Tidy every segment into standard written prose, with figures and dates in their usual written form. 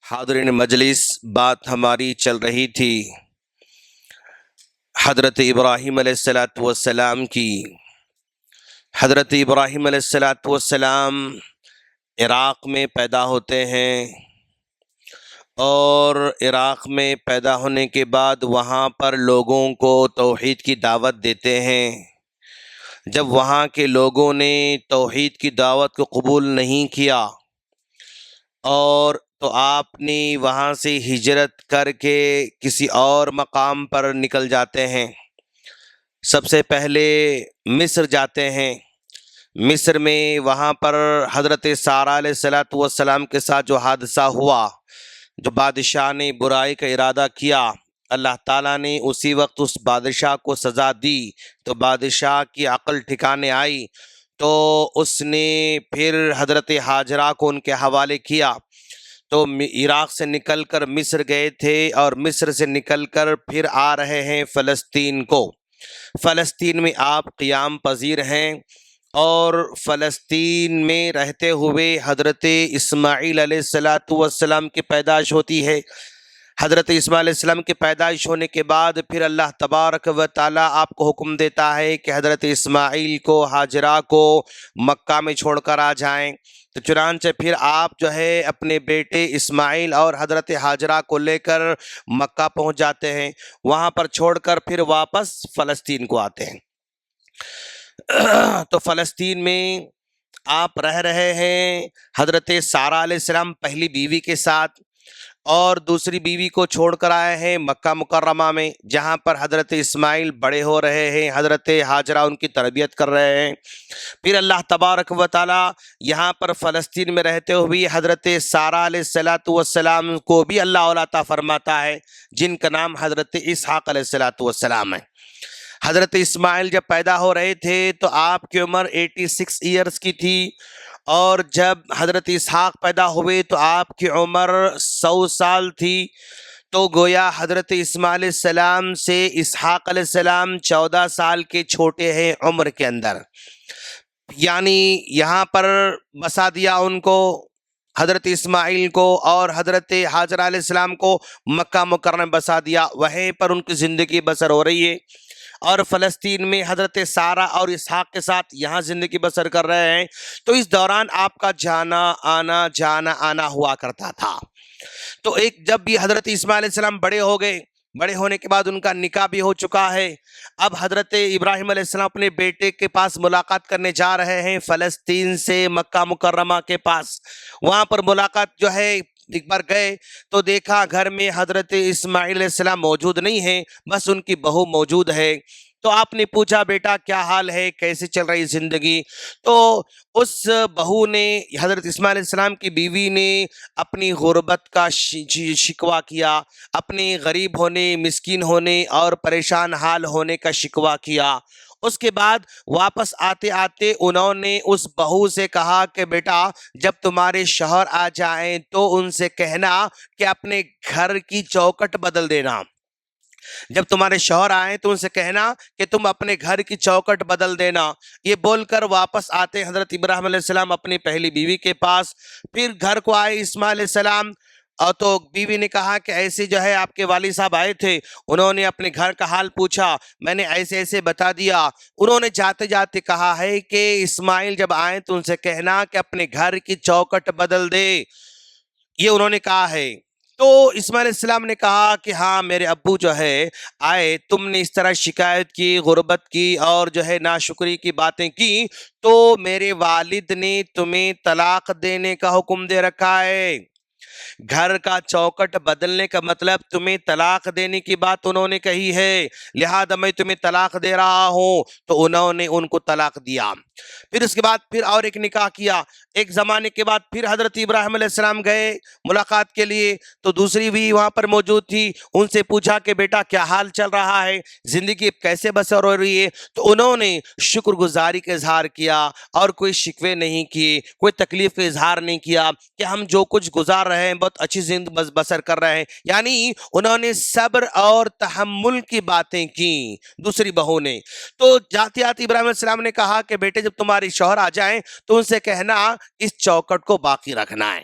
حاضرین مجلس، بات ہماری چل رہی تھی حضرت ابراہیم علیہ الصلاۃ والسلام کی۔ حضرت ابراہیم علیہ الصلاۃ والسلام عراق میں پیدا ہوتے ہیں، اور عراق میں پیدا ہونے کے بعد وہاں پر لوگوں کو توحید کی دعوت دیتے ہیں۔ جب وہاں کے لوگوں نے توحید کی دعوت کو قبول نہیں کیا اور تو آپ نے وہاں سے ہجرت کر کے کسی اور مقام پر نکل جاتے ہیں۔ سب سے پہلے مصر جاتے ہیں۔ مصر میں وہاں پر حضرت سارہ علیہ الصلاۃ والسلام کے ساتھ جو حادثہ ہوا، جو بادشاہ نے برائی کا ارادہ کیا، اللہ تعالیٰ نے اسی وقت اس بادشاہ کو سزا دی، تو بادشاہ کی عقل ٹھکانے آئی، تو اس نے پھر حضرت ہاجرہ کو ان کے حوالے کیا۔ تو عراق سے نکل کر مصر گئے تھے، اور مصر سے نکل کر پھر آ رہے ہیں فلسطین کو۔ فلسطین میں آپ قیام پذیر ہیں، اور فلسطین میں رہتے ہوئے حضرت اسماعیل علیہ الصلاۃ والسلام کی پیدائش ہوتی ہے۔ حضرت اسماعیل علیہ السلام کی پیدائش ہونے کے بعد پھر اللہ تبارک و تعالیٰ آپ کو حکم دیتا ہے کہ حضرت اسماعیل کو، ہاجرہ کو مکہ میں چھوڑ کر آ جائیں۔ تو چنانچہ پھر آپ جو ہے اپنے بیٹے اسماعیل اور حضرت ہاجرہ کو لے کر مکہ پہنچ جاتے ہیں، وہاں پر چھوڑ کر پھر واپس فلسطین کو آتے ہیں۔ تو فلسطین میں آپ رہ رہے ہیں حضرت سارہ علیہ السلام پہلی بیوی کے ساتھ، اور دوسری بیوی کو چھوڑ کر آئے ہیں مکہ مکرمہ میں، جہاں پر حضرت اسماعیل بڑے ہو رہے ہیں، حضرت ہاجرہ ان کی تربیت کر رہے ہیں۔ پھر اللہ تبارک و تعالی یہاں پر فلسطین میں رہتے ہوئے حضرت سارہ علیہ الصلاۃ والسلام کو بھی اللہ اولاد عطا فرماتا ہے، جن کا نام حضرت اسحاق علیہ الصلاۃ والسلام ہے۔ حضرت اسماعیل جب پیدا ہو رہے تھے تو آپ کی عمر 86 ایئرز کی تھی، اور جب حضرت اسحاق پیدا ہوئے تو آپ کی عمر 100 سال تھی۔ تو گویا حضرت اسماعیل علیہ السلام سے اسحاق علیہ السلام 14 سال کے چھوٹے ہیں عمر کے اندر، یعنی یہاں پر بسا دیا ان کو، حضرت اسماعیل کو اور حضرت ہاجرہ علیہ السلام کو مکہ مکرمہ میں بسا دیا، وہیں پر ان کی زندگی بسر ہو رہی ہے، اور فلسطین میں حضرت سارہ اور اسحاق کے ساتھ یہاں زندگی بسر کر رہے ہیں۔ تو اس دوران آپ کا جانا آنا ہوا کرتا تھا۔ تو ایک جب بھی حضرت اسماعیل علیہ السلام بڑے ہو گئے، بڑے ہونے کے بعد ان کا نکاح بھی ہو چکا ہے، اب حضرت ابراہیم علیہ السلام اپنے بیٹے کے پاس ملاقات کرنے جا رہے ہیں فلسطین سے مکہ مکرمہ کے پاس۔ وہاں پر ملاقات جو ہے، ایک بار گئے تو دیکھا گھر میں حضرت اسماعیل علیہ السلام موجود نہیں ہیں، بس ان کی بہو موجود ہے۔ تو آپ نے پوچھا بیٹا کیا حال ہے، کیسے چل رہی زندگی؟ تو اس بہو نے، حضرت اسماعیل علیہ السلام کی بیوی نے اپنی غربت کا شکوہ کیا، اپنے غریب ہونے، مسکین ہونے اور پریشان حال ہونے کا شکوہ کیا۔ اس کے بعد واپس آتے آتے انہوں نے اس بہو سے کہا کہ بیٹا جب تمہارے شوہر آ جائیں تو ان سے کہنا کہ اپنے گھر کی چوکٹ بدل دینا۔ جب تمہارے شوہر آئیں تو ان سے کہنا کہ تم اپنے گھر کی چوکٹ بدل دینا۔ یہ بول کر واپس آتے حضرت ابراہیم علیہ السلام اپنی پہلی بیوی کے پاس، پھر گھر کو آئے اسماعیل علیہ السلام، اور تو بیوی نے کہا کہ ایسے جو ہے آپ کے والد صاحب آئے تھے، انہوں نے اپنے گھر کا حال پوچھا، میں نے ایسے ایسے بتا دیا۔ انہوں نے جاتے جاتے کہا ہے کہ اسماعیل جب آئیں تو ان سے کہنا کہ اپنے گھر کی چوکٹ بدل دے، یہ انہوں نے کہا ہے۔ تو اسماعیل علیہ السلام نے کہا کہ ہاں میرے ابو جو ہے آئے، تم نے اس طرح شکایت کی، غربت کی اور جو ہے ناشکری کی باتیں کی، تو میرے والد نے تمہیں طلاق دینے کا حکم دے رکھا ہے۔ گھر کا چوکٹ بدلنے کا مطلب تمہیں طلاق دینے کی بات انہوں نے کہی ہے، لہذا میں تمہیں طلاق دے رہا ہوں۔ تو انہوں نے ان کو طلاق دیا۔ پھر اس کے بعد پھر اور ایک نکاح کیا۔ ایک زمانے کے بعد پھر حضرت ابراہیم علیہ السلام گئے ملاقات کے لیے، تو دوسری بھی وہاں پر موجود تھی، ان سے پوچھا کہ بیٹا کیا حال چل رہا ہے، زندگی کیسے بسر ہو رہی ہے؟ تو انہوں نے شکر گزاری کا اظہار کیا، اور کوئی شکوے نہیں کیے، کوئی تکلیف کا اظہار نہیں کیا کہ ہم جو کچھ گزار رہے ہیں بہت اچھی زندگی بسر کر رہے ہیں، یعنی انہوں نے صبر اور تحمل کی باتیں کی دوسری بہو نے۔ تو جاتے جاتے ابراہیم علیہ السلام نے کہا کہ بیٹے جب تمہاری شوہر آ جائیں تو ان سے کہنا اس چوکٹ کو باقی رکھنا ہے۔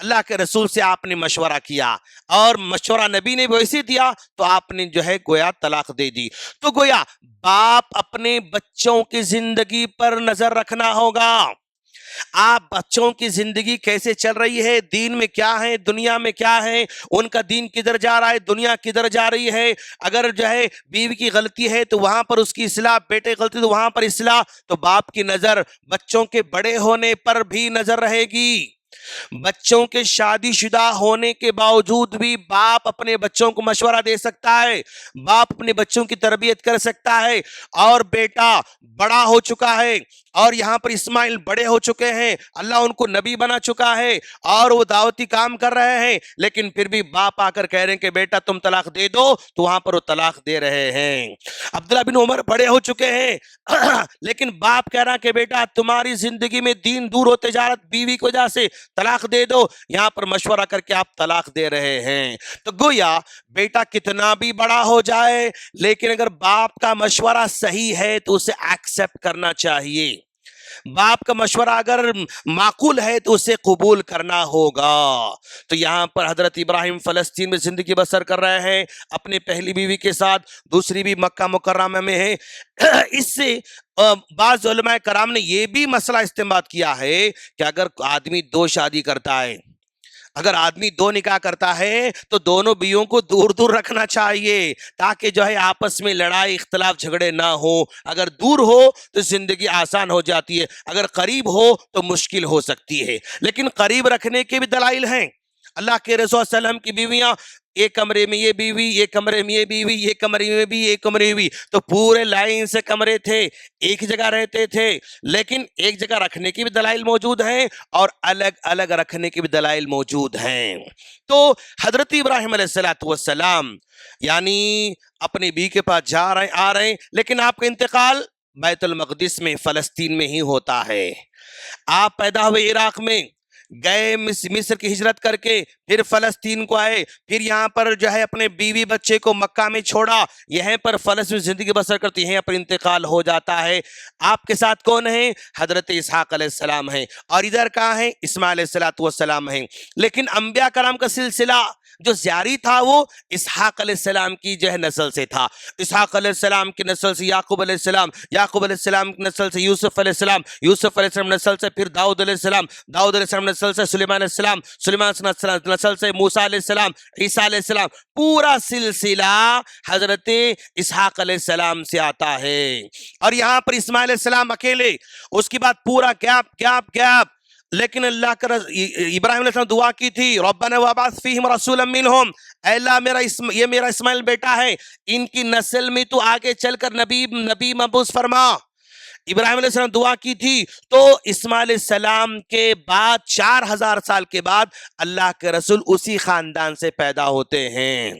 اللہ کے رسول سے آپ نے مشورہ کیا اور مشورہ نبی نے ویسے دیا تو آپ نے جو ہے گویا طلاق دے دی. تو گویا باپ اپنے بچوں کی زندگی پر نظر رکھنا ہوگا. آپ بچوں کی زندگی کیسے چل رہی ہے, دین میں کیا ہے, دنیا میں کیا ہے, ان کا دین کدھر جا رہا ہے, دنیا کدھر جا رہی ہے. اگر جو ہے بیوی کی غلطی ہے تو وہاں پر اس کی اصلاح, بیٹے کی غلطی تو وہاں پر اصلاح. تو باپ کی نظر بچوں کے بڑے ہونے پر بھی نظر رہے گی. بچوں کے شادی شدہ ہونے کے باوجود بھی باپ اپنے بچوں کو مشورہ دے سکتا ہے, باپ اپنے بچوں کی تربیت کر سکتا ہے. اور بیٹا بڑا ہو چکا ہے اور یہاں پر اسماعیل بڑے ہو چکے ہیں, اللہ ان کو نبی بنا چکا ہے اور وہ دعوتی کام کر رہے ہیں, لیکن پھر بھی باپ آ کر کہہ رہے ہیں کہ بیٹا تم طلاق دے دو, تو وہاں پر وہ طلاق دے رہے ہیں. عبداللہ بن عمر بڑے ہو چکے ہیں لیکن باپ کہہ رہا کہ بیٹا تمہاری زندگی میں دین دور ہوتے جا رہا, بیوی کی وجہ سے طلاق دے دو. یہاں پر مشورہ کر کے آپ طلاق دے رہے ہیں. تو گویا بیٹا کتنا بھی بڑا ہو جائے لیکن اگر باپ کا مشورہ صحیح ہے تو اسے ایکسپٹ کرنا چاہیے. باپ کا مشورہ اگر معقول ہے تو اسے قبول کرنا ہوگا. تو یہاں پر حضرت ابراہیم فلسطین میں زندگی بسر کر رہے ہیں اپنی پہلی بیوی کے ساتھ, دوسری بھی مکہ مکرمہ میں ہے. اس سے بعض علماء کرام نے یہ بھی مسئلہ استنباط کیا ہے کہ اگر آدمی 2 شادی کرتا ہے, اگر آدمی 2 نکاح کرتا ہے تو دونوں بیویوں کو دور دور رکھنا چاہیے تاکہ جو ہے آپس میں لڑائی اختلاف جھگڑے نہ ہو. اگر دور ہو تو زندگی آسان ہو جاتی ہے, اگر قریب ہو تو مشکل ہو سکتی ہے. لیکن قریب رکھنے کے بھی دلائل ہیں. اللہ کے رسول صلی اللہ علیہ وسلم کی بیویاں ایک کمرے میں یہ بیوی, ایک کمرے میں یہ بیوی, ایک کمرے میں بھی ایک کمرے میں بھی, تو پورے لائن سے کمرے تھے, ایک جگہ رہتے تھے. لیکن ایک جگہ رکھنے کی بھی دلائل موجود ہیں اور الگ الگ رکھنے کی بھی دلائل موجود ہیں. تو حضرت ابراہیم علیہ السلام یعنی اپنی بیوی کے پاس جا رہے ہیں, آ رہے ہیں, لیکن آپ کا انتقال بیت المقدس میں فلسطین میں ہی ہوتا ہے. آپ پیدا ہوئے عراق میں, گئے مصر کی ہجرت کر کے, پھر فلسطین کو آئے, پھر یہاں پر جو ہے اپنے بیوی بچے کو مکہ میں چھوڑا, یہیں پر فلسطین زندگی بسر کرتی, یہیں پر انتقال ہو جاتا ہے. آپ کے ساتھ کون ہیں؟ حضرت اسحاق علیہ السلام ہیں, اور ادھر کہاں ہیں؟ اسماعیل علیہ السلام ہیں. لیکن انبیاء کرام کا سلسلہ جو جاری تھا وہ اسحاق علیہ السلام کی جو ہے نسل سے تھا. اسحاق علیہ السلام کی نسل سے یعقوب علیہ السلام, یعقوب علیہ السلام کی نسل سے یوسف علیہ السلام, یوسف علیہ السلام نسل سے پھر داؤد علیہ السلام, داؤد علیہ السلام نسل سے سلیمان علیہ السلام, سلیمان نسل سے موسیٰ علیہ السلام, عیسیٰ علیہ السلام. پورا سلسلہ حضرت اسحاق علیہ السلام سے آتا ہے. اور یہاں پر اسماعیل علیہ السلام اکیلے, اس کے بعد پورا گیپ. لیکن اللہ کا ابراہیم علیہ السلام دعا کی تھی, ربنا وابعث فیہم رسولا منہم, اے اللہ یہ میرا اسماعیل بیٹا ہے, ان کی نسل میں تو آگے چل کر نبی مبعوث فرما. ابراہیم علیہ السلام دعا کی تھی. تو اسماعیل علیہ السلام کے بعد 4000 سال کے بعد اللہ کے رسول اسی خاندان سے پیدا ہوتے ہیں.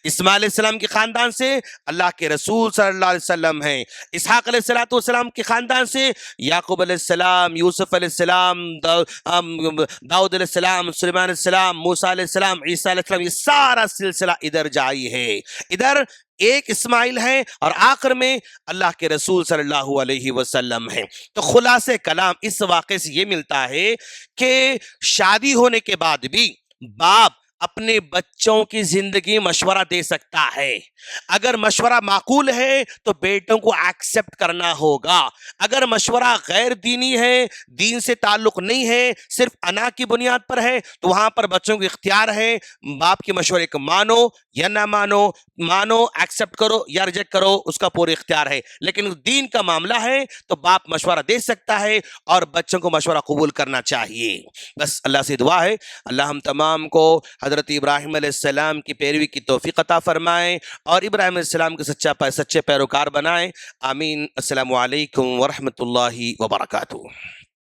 اسماعیل علیہ السلام کے خاندان سے اللہ کے رسول صلی اللہ علیہ وسلم ہیں. اسحاق علیہ السلام کے خاندان سے یعقوب علیہ السلام, یوسف علیہ السلام, داؤد علیہ السلام, سلیمان علیہ السلام, موسیٰ علیہ السلام, عیسیٰ علیہ السلام, یہ سارا سلسلہ ادھر جاری ہے. ادھر ایک اسماعیل ہے اور آخر میں اللہ کے رسول صلی اللہ علیہ وسلم ہیں. تو خلاصہ کلام اس واقعے سے یہ ملتا ہے کہ شادی ہونے کے بعد بھی باپ اپنے بچوں کی زندگی مشورہ دے سکتا ہے. اگر مشورہ معقول ہے تو بیٹوں کو ایکسپٹ کرنا ہوگا. اگر مشورہ غیر دینی ہے, دین سے تعلق نہیں ہے, صرف انا کی بنیاد پر ہے, تو وہاں پر بچوں کو اختیار ہے, باپ کے مشورے کو مانو یا نہ مانو, ایکسپٹ کرو یا ریجیکٹ کرو, اس کا پورا اختیار ہے. لیکن دین کا معاملہ ہے تو باپ مشورہ دے سکتا ہے اور بچوں کو مشورہ قبول کرنا چاہیے. بس اللہ سے دعا ہے اللہ ہم تمام کو حضرت ابراہیم علیہ السلام کی پیروی کی توفیق عطا فرمائیں اور ابراہیم علیہ السلام کے سچے پیروکار بنائیں. آمین. السلام علیکم ورحمۃ اللہ وبرکاتہ.